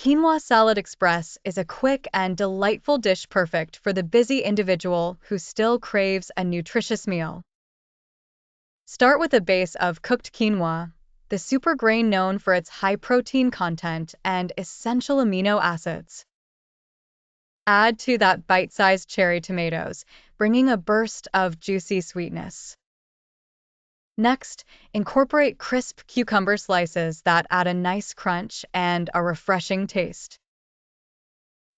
Quinoa Salad Express is a quick and delightful dish perfect for the busy individual who still craves a nutritious meal. Start with a base of cooked quinoa, the super grain known for its high protein content and essential amino acids. Add to that bite-sized cherry tomatoes, bringing a burst of juicy sweetness. Next, incorporate crisp cucumber slices that add a nice crunch and a refreshing taste.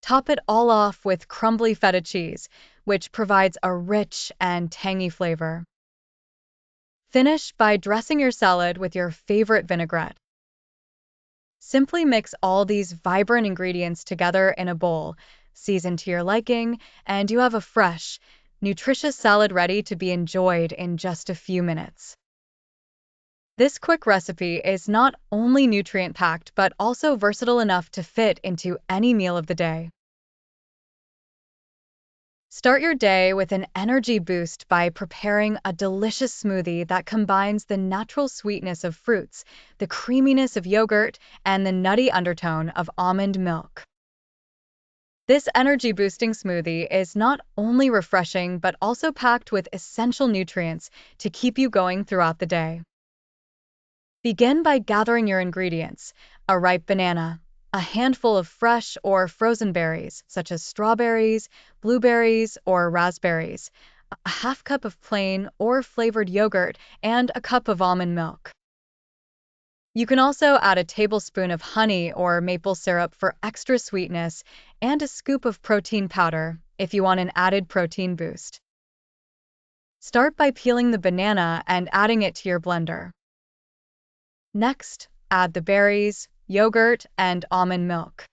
Top it all off with crumbly feta cheese, which provides a rich and tangy flavor. Finish by dressing your salad with your favorite vinaigrette. Simply mix all these vibrant ingredients together in a bowl, season to your liking, and you have a fresh, nutritious salad ready to be enjoyed in just a few minutes. This quick recipe is not only nutrient-packed but also versatile enough to fit into any meal of the day. Start your day with an energy boost by preparing a delicious smoothie that combines the natural sweetness of fruits, the creaminess of yogurt, and the nutty undertone of almond milk. This energy-boosting smoothie is not only refreshing but also packed with essential nutrients to keep you going throughout the day. Begin by gathering your ingredients: a ripe banana, a handful of fresh or frozen berries, such as strawberries, blueberries, or raspberries, a half cup of plain or flavored yogurt, and a cup of almond milk. You can also add a tablespoon of honey or maple syrup for extra sweetness and a scoop of protein powder if you want an added protein boost. Start by peeling the banana and adding it to your blender. Next, add the berries, yogurt, and almond milk.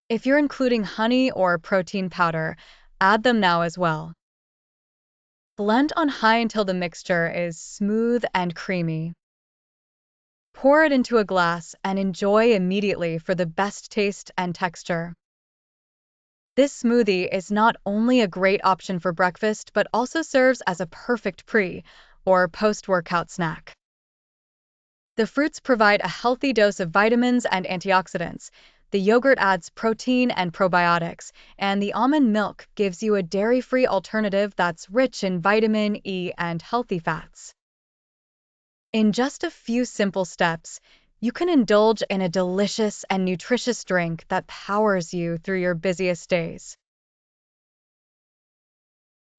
If you're including honey or protein powder, add them now as well. Blend on high until the mixture is smooth and creamy. Pour it into a glass and enjoy immediately for the best taste and texture. This smoothie is not only a great option for breakfast but also serves as a perfect pre- or post-workout snack. The fruits provide a healthy dose of vitamins and antioxidants, the yogurt adds protein and probiotics, and the almond milk gives you a dairy-free alternative that's rich in vitamin E and healthy fats. In just a few simple steps, you can indulge in a delicious and nutritious drink that powers you through your busiest days.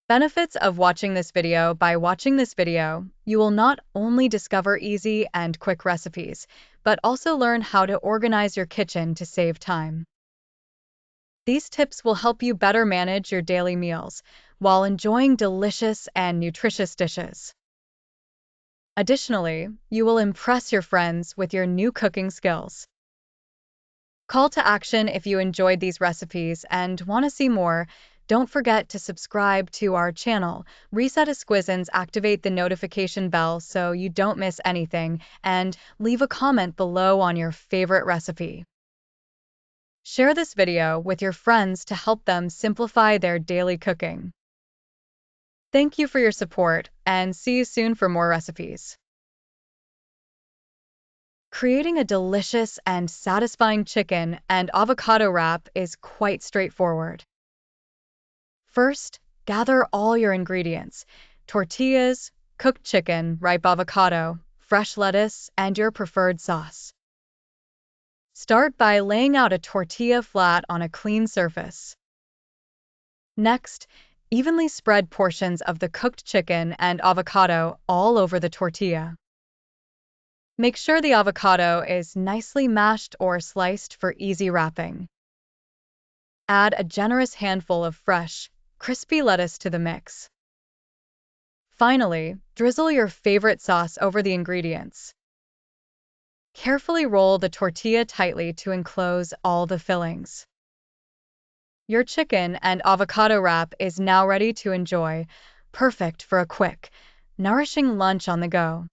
Benefits of watching this video: by watching this video, you will not only discover easy and quick recipes, but also learn how to organize your kitchen to save time. These tips will help you better manage your daily meals while enjoying delicious and nutritious dishes. Additionally, you will impress your friends with your new cooking skills. Call to action: if you enjoyed these recipes and want to see more, don't forget to subscribe to our channel, Recette Esquizins, activate the notification bell so you don't miss anything, and leave a comment below on your favorite recipe. Share this video with your friends to help them simplify their daily cooking. Thank you for your support, and see you soon for more recipes. Creating a delicious and satisfying chicken and avocado wrap is quite straightforward. First, gather all your ingredients: tortillas, cooked chicken, ripe avocado, fresh lettuce, and your preferred sauce. Start by laying out a tortilla flat on a clean surface. Next, evenly spread portions of the cooked chicken and avocado all over the tortilla. Make sure the avocado is nicely mashed or sliced for easy wrapping. Add a generous handful of fresh, crispy lettuce to the mix. Finally, drizzle your favorite sauce over the ingredients. Carefully roll the tortilla tightly to enclose all the fillings. Your chicken and avocado wrap is now ready to enjoy, perfect for a quick, nourishing lunch on the go.